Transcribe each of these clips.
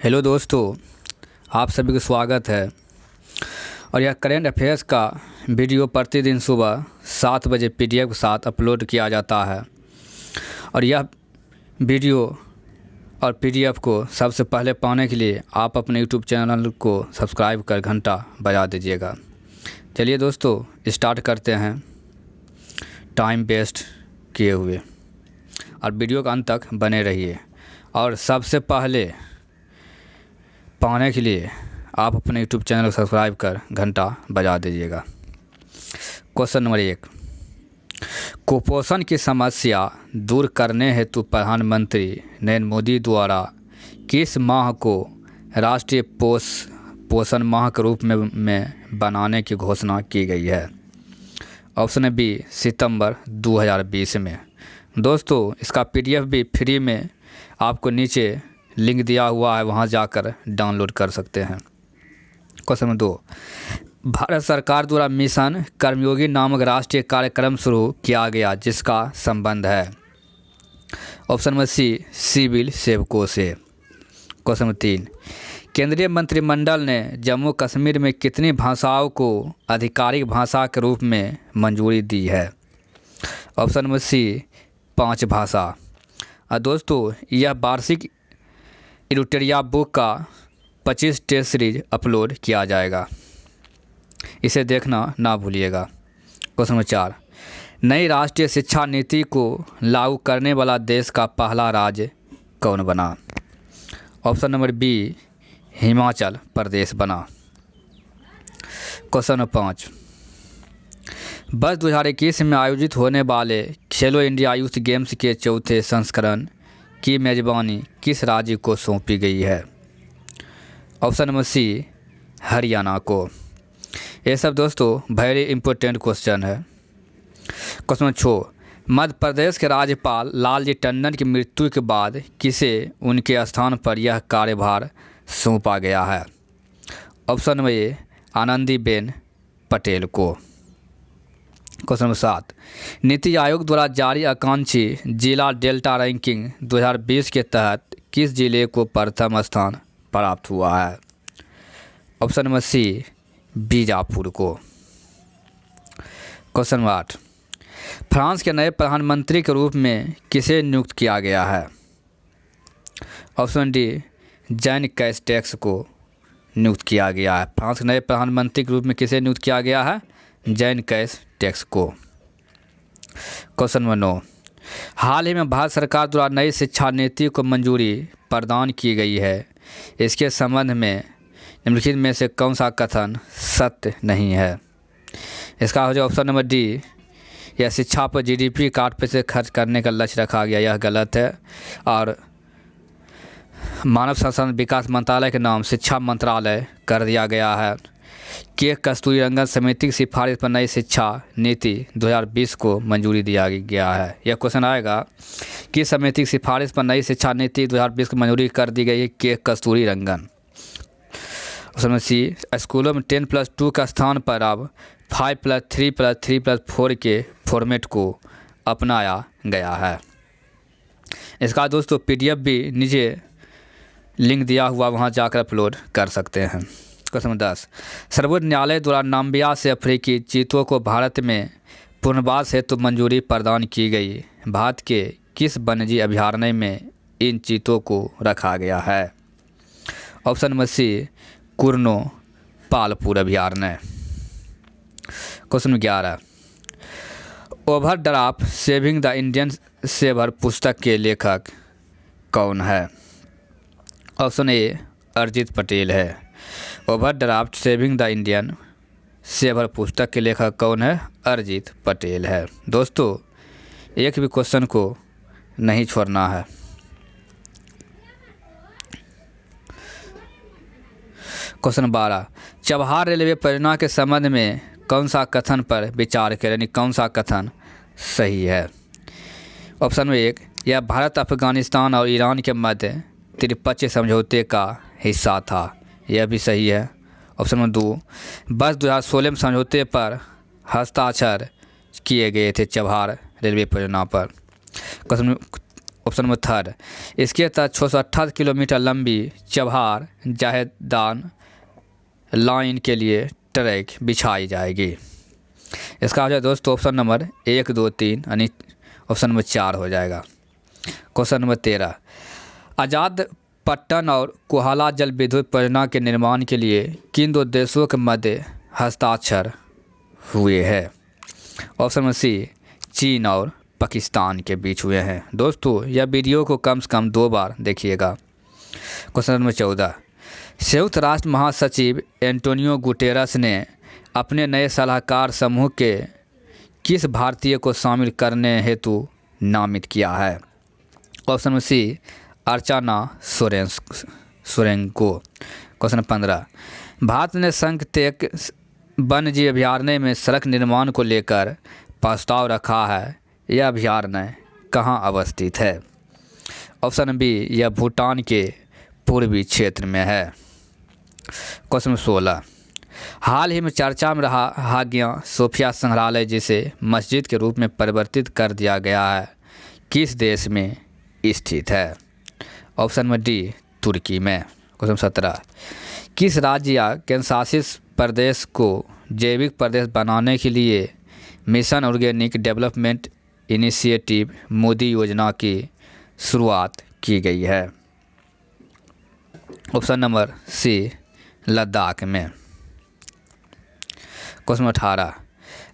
Hello दोस्तों, आप सभी का स्वागत है। और यह करेंट अफेयर्स का वीडियो प्रतिदिन सुबह 7 बजे पीडीएफ के साथ अपलोड किया जाता है। और यह वीडियो और पीडीएफ को सबसे पहले पाने के लिए आप अपने यूट्यूब चैनल को सब्सक्राइब कर घंटा बजा दीजिएगा। चलिए दोस्तों, स्टार्ट करते हैं टाइम वेस्ट किए हुए, और वीडियो का अंत तक बने रहिए। और सबसे पहले पाने के लिए आप अपने यूट्यूब चैनल को सब्सक्राइब कर घंटा बजा दीजिएगा। क्वेश्चन नंबर 1, कुपोषण की समस्या दूर करने हेतु प्रधानमंत्री नरेंद्र मोदी द्वारा किस माह को राष्ट्रीय पोषण माह के रूप में बनाने की घोषणा की गई है? ऑप्शन है बी, सितंबर 2020 में। दोस्तों, इसका पीडीएफ भी फ्री में आपको नीचे लिंक दिया हुआ है, वहां जाकर डाउनलोड कर सकते हैं। क्वेश्चन नंबर 2, भारत सरकार द्वारा मिशन कर्मयोगी नामक राष्ट्रीय कार्यक्रम शुरू किया गया, जिसका संबंध है? ऑप्शन नंबर सी, सिविल सेवकों से। क्वेश्चन नंबर 3, केंद्रीय मंत्रिमंडल ने जम्मू कश्मीर में कितनी भाषाओं को आधिकारिक भाषा के रूप में मंजूरी दी है? ऑप्शन नंबर सी, 5 भाषा। दोस्तों, यह वार्षिक एडिटोरियल बुक का 25 टेस्ट सीरीज अपलोड किया जाएगा, इसे देखना ना भूलिएगा। क्वेश्चन नंबर 4, नई राष्ट्रीय शिक्षा नीति को लागू करने वाला देश का पहला राज्य कौन बना? Option number B, Himachal Pradesh बना। क्वेश्चन नंबर 5, वर्ष 2021 में आयोजित होने वाले खेलो इंडिया यूथ गेम्स के चौथे संस्करण की मेज़बानी किस राज्य को सौंपी गई है? ऑप्शन नंबर सी, हरियाणा को। ये सब दोस्तों वेरी इंपॉर्टेंट क्वेश्चन है। क्वेश्चन नंबर 6, मध्य प्रदेश के राज्यपाल लालजी टंडन की मृत्यु के बाद किसे उनके स्थान पर यह कार्यभार सौंपा गया है? Option number A, Anandiben Patel को। क्वेश्चन नंबर 7, नीति आयोग द्वारा जारी आकांक्षी जिला डेल्टा रैंकिंग 2020 के तहत किस जिले को प्रथम स्थान प्राप्त हुआ है? ऑप्शन नंबर सी, बीजापुर को। क्वेश्चन नंबर 8, फ्रांस के नए प्रधानमंत्री के रूप में किसे नियुक्त किया गया है? ऑप्शन डी, जैन कैस्टेक्स को नियुक्त किया गया है। फ्रांस के नए प्रधानमंत्री के रूप में किसे नियुक्त किया गया है? जैन कैस्टेक्स को। क्वेश्चन नंबर 9, हाल ही में भारत सरकार द्वारा नई शिक्षा नीति को मंजूरी प्रदान की गई है, इसके संबंध में निम्नलिखित में से कौन सा कथन सत्य नहीं है? इसका हो जाए ऑप्शन नंबर डी, यह शिक्षा पर जीडीपी का 8% खर्च करने का लक्ष्य रखा गया, यह गलत है। और मानव संसाधन विकास मंत्रालय के नाम शिक्षा मंत्रालय कर दिया गया है। के कस्तूरीरंगन समिति की सिफारिश पर नई शिक्षा नीति 2020 को मंजूरी दिया गया है। यह क्वेश्चन आएगा कि समिति की सिफारिश पर नई शिक्षा नीति 2020 को मंजूरी कर दी गई है, के कस्तूरीरंगन। ऑप्शन सी, स्कूलों में 10+2 का स्थान पर अब 5+3+3+4 के फॉर्मेट को अपनाया गया है। इसका दोस्तों पीडीएफ भी नीचे लिंक दिया हुआ, वहां जाकर अपलोड कर सकते हैं। क्वेश्चन नंबर 10, सर्वोच्च न्यायालय द्वारा नाम्बिया से अफ्रीकी चीतों को भारत में पुनर्वास हेतु मंजूरी प्रदान की गई। भारत के किस वन्यजीव अभयारण्य में इन चीतों को रखा गया है? Option number C, Kuno Palpur अभयारण्य। Question number 11, overdraft saving the Indian saver पुस्तक के लेखक कौन है? ऑप्शन ए, अरिजीत पटेल है। Overdraft saving the Indian saver पुस्तक के लेखक कौन है? अरिजीत पटेल है। दोस्तों, एक भी क्वेश्चन को नहीं छोड़ना है। क्वेश्चन 12, चबहार रेलवे परियोजना के संबंध में कौन सा कथन पर विचार करें, यानी कौन सा कथन सही है? ऑप्शन नंबर 1, यह भारत, अफगानिस्तान और ईरान के मध्य त्रिपक्षीय समझौते का हिस्सा था, यह भी सही है। ऑप्शन नंबर 2, वर्ष 2016 में समझौते पर हस्ताक्षर किए गए थे चबहार रेलवे परियोजना पर। ऑप्शन नंबर थर्ड, इसके तहत 628 किलोमीटर लंबी चबहार जाहेदान लाइन के लिए ट्रैक बिछाई जाएगी। इसका हो जाए दोस्तों ऑप्शन नंबर 1, 2, 3 यानी ऑप्शन नंबर 4 हो जाएगा। क्वेश्चन नंबर 13, आज़ाद पट्टन और कोहाला जल विद्युत परियोजना के निर्माण के लिए किन दो देशों के मध्य हस्ताक्षर हुए हैं? ऑप्शन नंबर सी, चीन और पाकिस्तान के बीच हुए हैं। दोस्तों यह वीडियो को कम से कम 2 बार देखिएगा। क्वेश्चन नंबर 14, संयुक्त राष्ट्र महासचिव एंटोनियो गुटेरस ने अपने नए सलाहकार समूह के किस भारतीय को शामिल करने हेतु नामित किया है? ऑप्शन नंबर सी, अर्चना सोरेंको। क्वेश्चन 15, भारत ने संकटेक वन्यजीव अभयारण्य में सड़क निर्माण को लेकर प्रस्ताव रखा है। यह अभयारण्य कहाँ अवस्थित है? ऑप्शन बी, यह भूटान के पूर्वी क्षेत्र में है। क्वेश्चन 16, हाल ही में चर्चा में रहा हागिया सोफिया संग्रहालय जिसे मस्जिद के रूप में परिवर्तित कर दिया गया है किस देश में स्थित है? ऑप्शन नंबर डी, तुर्की में। क्वेश्चन 17, किस राज्य या केंद्रशासित प्रदेश को जैविक प्रदेश बनाने के लिए mission organic development initiative Modi योजना की शुरुआत की गई है? ऑप्शन नंबर सी, लद्दाख में। क्वेश्चन 18,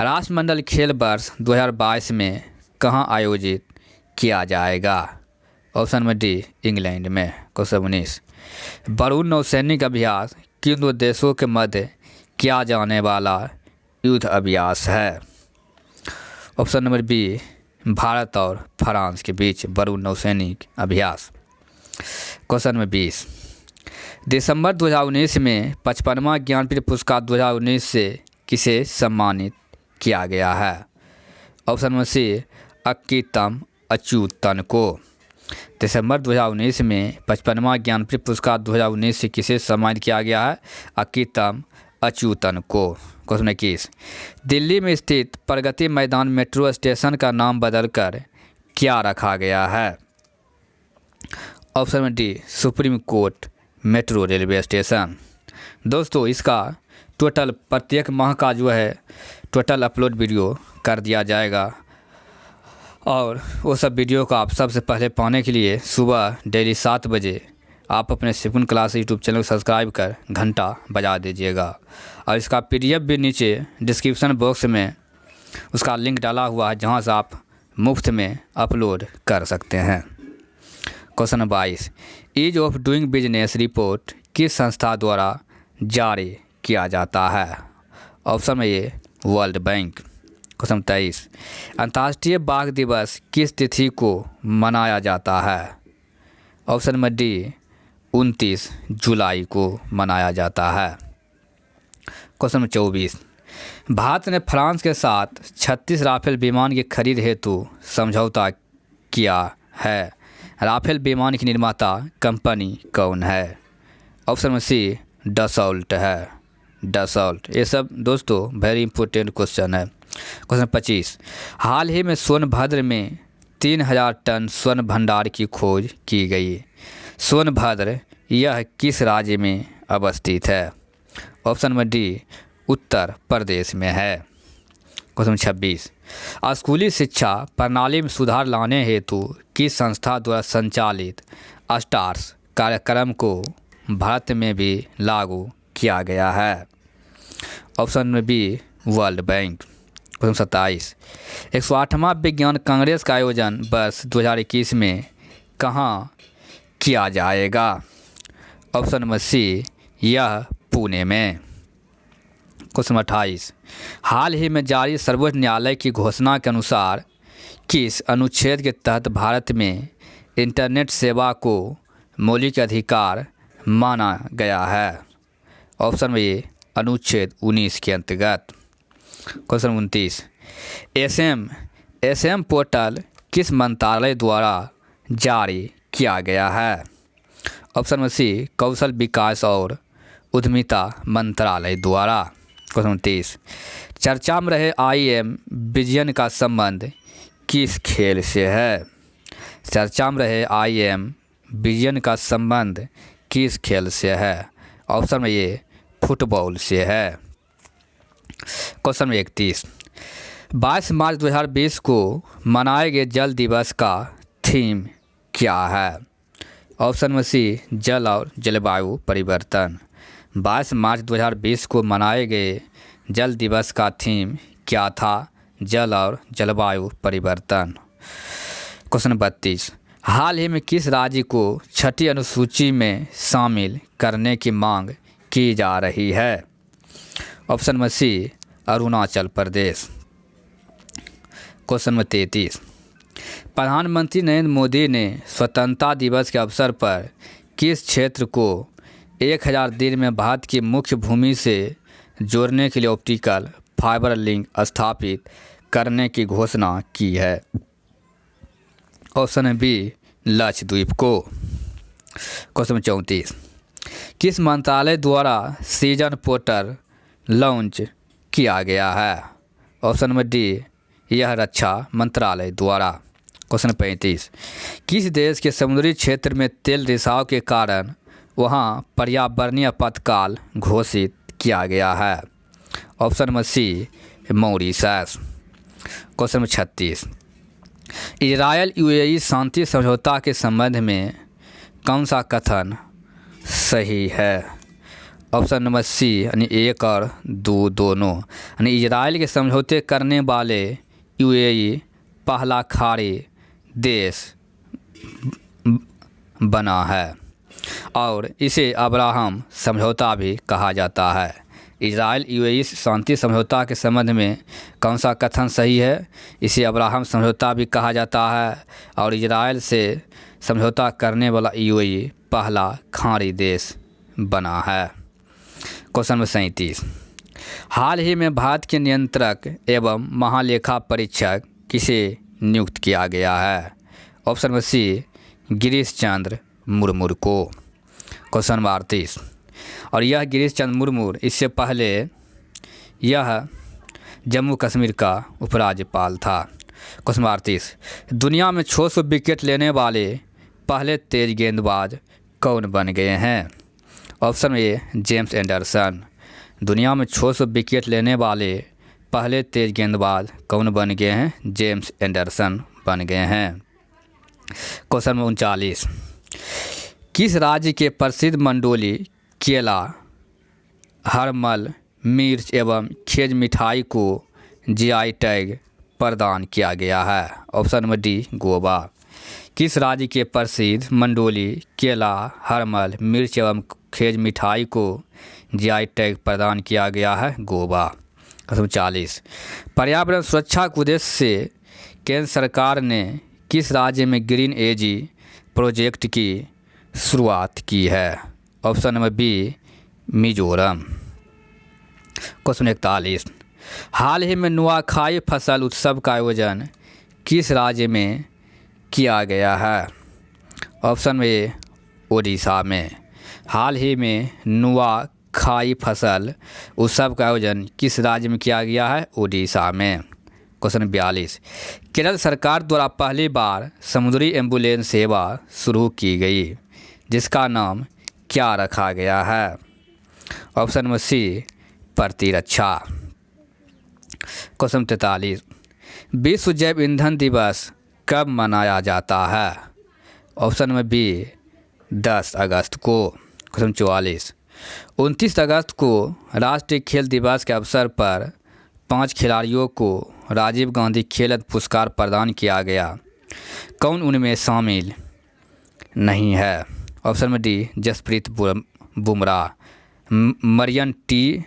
राष्ट्रमंडल खेल वर्ष 2022 में कहाँ आयोजित किया जाएगा? ऑप्शन नंबर डी, इंग्लैंड में। क्वेश्चन 19, वरुण नौसैनिक अभ्यास किन दो देशों के मध्य किया जाने वाला युद्ध अभ्यास है? ऑप्शन नंबर बी, भारत और फ्रांस के बीच वरुण नौसैनिक अभ्यास। क्वेश्चन नंबर 20, दिसंबर 2019 में 55वां ज्ञानपीठ पुरस्कार 2019 से किसे सम्मानित किया गया है? Option number C, Akkitham Achuthan को। दिसंबर 2019 में 55वां ज्ञानपीठ पुरस्कार 2019 से किसे सम्मानित किया गया है? अक्कीतम अच्युतन को। क्वेश्चन 21, दिल्ली में स्थित प्रगति मैदान मेट्रो स्टेशन का नाम बदलकर क्या रखा गया है? Option D, supreme court metro railway station. दोस्तों इसका टोटल प्रत्येक माह का जो है टोटल अपलोड वीडियो कर दिया जाएगा और वो सब वीडियो को आप सबसे पहले पाने के लिए सुबह डेली 7 बजे आप अपने सिकुन क्लास यूट्यूब चैनल को सब्सक्राइब कर घंटा बजा दीजिएगा। और इसका PDF भी नीचे डिस्क्रिप्शन बॉक्स में उसका लिंक डाला हुआ है जहां से आप मुफ्त में अपलोड कर सकते हैं। Question 22, ease of doing business report किस संस्था द्वारा जारी किया जाता है? ऑप्शन में ये, वर्ल्ड बैंक। क्वेश्चन 23, अंतर्राष्ट्रीय बाघ दिवस किस तिथि को मनाया जाता है? ऑप्शन नंबर डी, 29 जुलाई को मनाया जाता है। क्वेश्चन नंबर 24, भारत ने फ्रांस के साथ 36 राफेल विमान की खरीद हेतु समझौता किया है। राफेल विमान की निर्माता कंपनी कौन है? ऑप्शन नंबर सी, डसॉल्ट है। डसॉल्ट। ये सब दोस्तों वेरी इंपॉर्टेंट क्वेश्चन है। क्वेश्चन 25, हाल ही में सोनभद्र में 3000 टन स्वर्ण भंडार की खोज की गई। सोनभद्र यह किस राज्य में अवस्थित है? Option number D, Uttar Pradesh में है। क्वेश्चन 26, स्कूली शिक्षा प्रणाली में सुधार लाने हेतु किस संस्था द्वारा संचालित स्टार्स कार्यक्रम को भारत में भी लागू किया गया है? Option number B, world bank. Question 27, 108वां विज्ञान कांग्रेस का आयोजन वर्ष 2021 में कहाँ किया जाएगा? ऑप्शन नंबर सी, यह पुणे में। क्वेश्चन 28, हाल ही में जारी सर्वोच्च न्यायालय की घोषणा के अनुसार किस अनुच्छेद के तहत भारत में इंटरनेट सेवा को मौलिक अधिकार माना गया है? ऑप्शन में ये, अनुच्छेद 19 के अंतर्गत। क्वेश्चन 29, एसएम पोर्टल किस मंत्रालय द्वारा जारी किया गया है? ऑप्शन में सी, कौशल विकास और उद्यमिता मंत्रालय द्वारा। क्वेश्चन 29, चर्चा में रहे IIM विजयन का संबंध किस खेल से है? चर्चा में रहे IM विजयन का संबंध किस खेल से है? ऑप्शन में ये फुटबॉल से है। क्वेश्चन 31, 22 मार्च 2020 को मनाए गए जल दिवस का थीम क्या है? ऑप्शन में सी जल और जलवायु परिवर्तन। 22 मार्च 2020 को मनाए गए जल दिवस का थीम क्या था? जल और जलवायु परिवर्तन। क्वेश्चन 32, हाल ही में किस राज्य को छठी अनुसूची में शामिल करने की मांग की जा रही है? ऑप्शन में सी अरुणाचल प्रदेश। क्वेश्चन में 33, प्रधानमंत्री नरेंद्र मोदी ने स्वतंत्रता दिवस के अवसर पर किस क्षेत्र को 1000 दिन में भारत की मुख्य भूमि से जोड़ने के लिए ऑप्टिकल फाइबर लिंक स्थापित करने की घोषणा की है? ऑप्शन बी लक्षद्वीप को। क्वेश्चन 34, किस मंत्रालय द्वारा सीजन पोर्टल लॉन्च किया गया है? ऑप्शन में डी यह रक्षा मंत्रालय द्वारा। क्वेश्चन 35, किस देश के समुद्री क्षेत्र में तेल रिसाव के कारण वहां पर्यावरणीय आपातकाल घोषित किया गया है? ऑप्शन में सी मॉरिशस। क्वेश्चन 36, इजरायल UAE शांति समझौता के संबंध में कौन सा कथन सही है? ऑप्शन नंबर सी यानी 1 और 2 दोनों, यानी इजरायल के समझौते करने वाले UAE पहला खाड़ी देश बना है और इसे अब्राहम समझौता भी कहा जाता है। इजरायल UAE शांति समझौता के संबंध में कौन सा कथन सही है? इसे अब्राहम समझौता भी कहा जाता है और इजरायल से समझौता करने वाला UAE पहला खाड़ी देश बना है। क्वेश्चन 37, हाल ही में भारत के नियंत्रक एवं महालेखा परीक्षक किसे नियुक्त किया गया है? ऑप्शन में सी गिरीश चंद्र मुर्मू को। क्वेश्चन 38, और यह गिरीश चंद्र मुर्मू इससे पहले यह जम्मू कश्मीर का उपराज्यपाल था। क्वेश्चन 38, दुनिया में 600 विकेट लेने वाले पहले तेज गेंदबाज कौन बन गए हैं? Option A James Anderson. दुनिया में 600 विकेट लेने वाले पहले तेज गेंदबाज कौन बन गए हैं? जेम्स एंडरसन बन गए हैं। क्वेश्चन 39, किस राज्य के प्रसिद्ध मंडोली केला, हरमल, मिर्च एवं खेज मिठाई को GI टैग प्रदान किया गया है? Option number D Goa. किस राज्य के प्रसिद्ध मंडोली केला, हरमल, मिर्च एवं खेज मिठाई को GI टैग प्रदान किया गया है? गोवा। क्वेश्चन 40, पर्यावरण सुरक्षा के उद्देश्य से केंद्र सरकार ने किस राज्य में ग्रीन एजी प्रोजेक्ट की शुरुआत की है? Option number B Mizoram. Question 41, हाल ही में नुआखाई फसल उत्सव का आयोजन किस राज्य में किया गया है? ऑप्शन में ओडिशा में। हाल ही में नुआखाई फसल उत्सव का आयोजन किस राज्य में किया गया है? ओडिशा में। क्वेश्चन 42, केरल सरकार द्वारा पहली बार समुद्री एम्बुलेंस सेवा शुरू की गई, जिसका नाम क्या रखा गया है? ऑप्शन में सी प्रतिरक्षा। क्वेश्चन 43, विश्व जैव ईंधन दिवस कब मनाया जाता है? ऑप्शन में बी 10 अगस्त को। क्वेश्चन 44, 29 अगस्त को राष्ट्रीय खेल दिवस के अवसर पर 5 खिलाड़ियों को राजीव गांधी खेल रत्न पुरस्कार प्रदान किया गया, कौन उनमें शामिल नहीं है? ऑप्शन में डी जसप्रीत बुमराह, मरियन टी,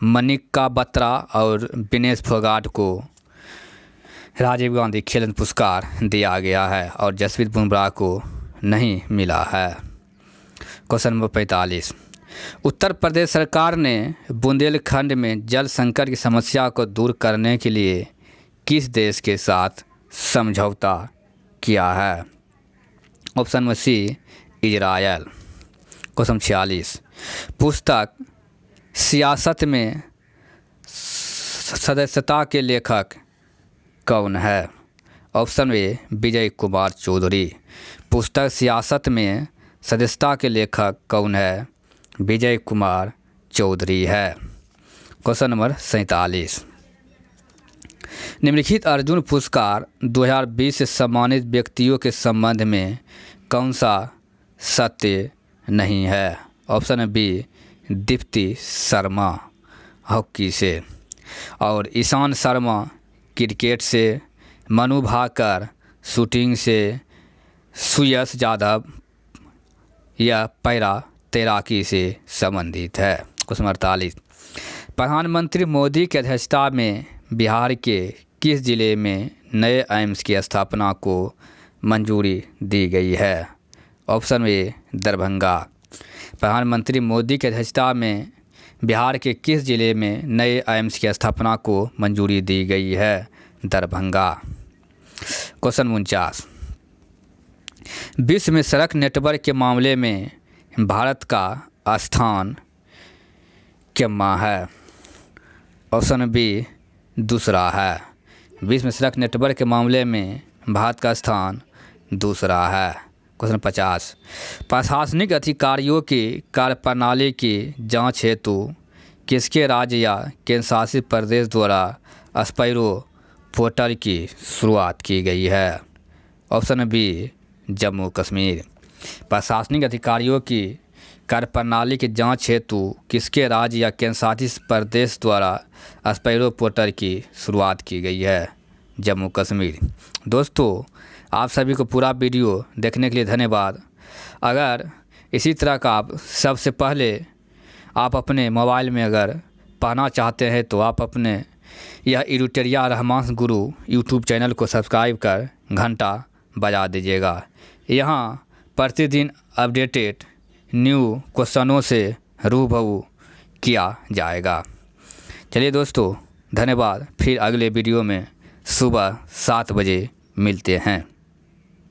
मनिका बत्रा और विनेश फोगाट को राजीव गांधी खेल रत्न पुरस्कार दिया गया है और जसप्रीत बुमराह को नहीं मिला है। क्वेश्चन नंबर 45, उत्तर प्रदेश सरकार ने बुंदेलखंड में जल संकट की समस्या को दूर करने के लिए किस देश के साथ समझौता किया है? ऑप्शन में सी इजरायल। क्वेश्चन 46, पुस्तक सियासत में सदस्यता के लेखक कौन है? Option A Vijay Kumar Chaudhary. पुस्तक सियासत में सदस्यता के लेखक कौन है? विजय कुमार चौधरी है। Question number 47। निम्नलिखित अर्जुन पुरस्कार 2020 से सम्मानित व्यक्तियों के संबंध में कौन सा सत्य नहीं है? Option B Deepti Sharma hockey से, और ईशान शर्मा क्रिकेट से, मनु भाकर शूटिंग से, सुयश यादव या पैरा तैराकी से संबंधित है। क्वेश्चन 48। प्रधानमंत्री मोदी की अध्यक्षता में बिहार के किस जिले में नए एम्स की स्थापना को मंजूरी दी गई है? Option A Darbhanga. प्रधानमंत्री मोदी की अध्यक्षता में बिहार के किस जिले में नए एम्स की स्थापना को मंजूरी दी गई है? दरभंगा। क्वेश्चन 49। विश्व में सड़क नेटवर्क के मामले में भारत का स्थान क्या है? ऑप्शन बी दूसरा है। विश्व में सड़क नेटवर्क के मामले में भारत का स्थान दूसरा है। क्वेश्चन 50। प्रशासनिक अधिकारियों की कार्यप्रणाली की जांच हेतु किसके राज्य या केंद्र शासित प्रदेश द्वारा स्पैरो पोर्टल की शुरुआत की गई है? Option B Jammu Kashmir. प्रशासनिक अधिकारियों की कार्यप्रणाली की जांच हेतु किसके राज्य या केंद्र शासित प्रदेश द्वारा स्पैरो पोर्टल की शुरुआत की गई है? जम्मू कश्मीर। दोस्तों, आप सभी को पूरा वीडियो देखने के लिए धन्यवाद। अगर इसी तरह का आप सबसे पहले आप अपने मोबाइल में अगर पाना चाहते हैं तो आप अपने यह एडिटोरियल रहमान गुरु यूट्यूब चैनल को सब्सक्राइब कर घंटा बजा दीजिएगा। यहाँ प्रतिदिन अपडेटेड न्यू क्वेश्चनों से रूबरू किया जाएगा। चलिए दोस्तों, धन्यवाद। फिर अगले वीडियो में सुबह 7 बजे मिलते हैं।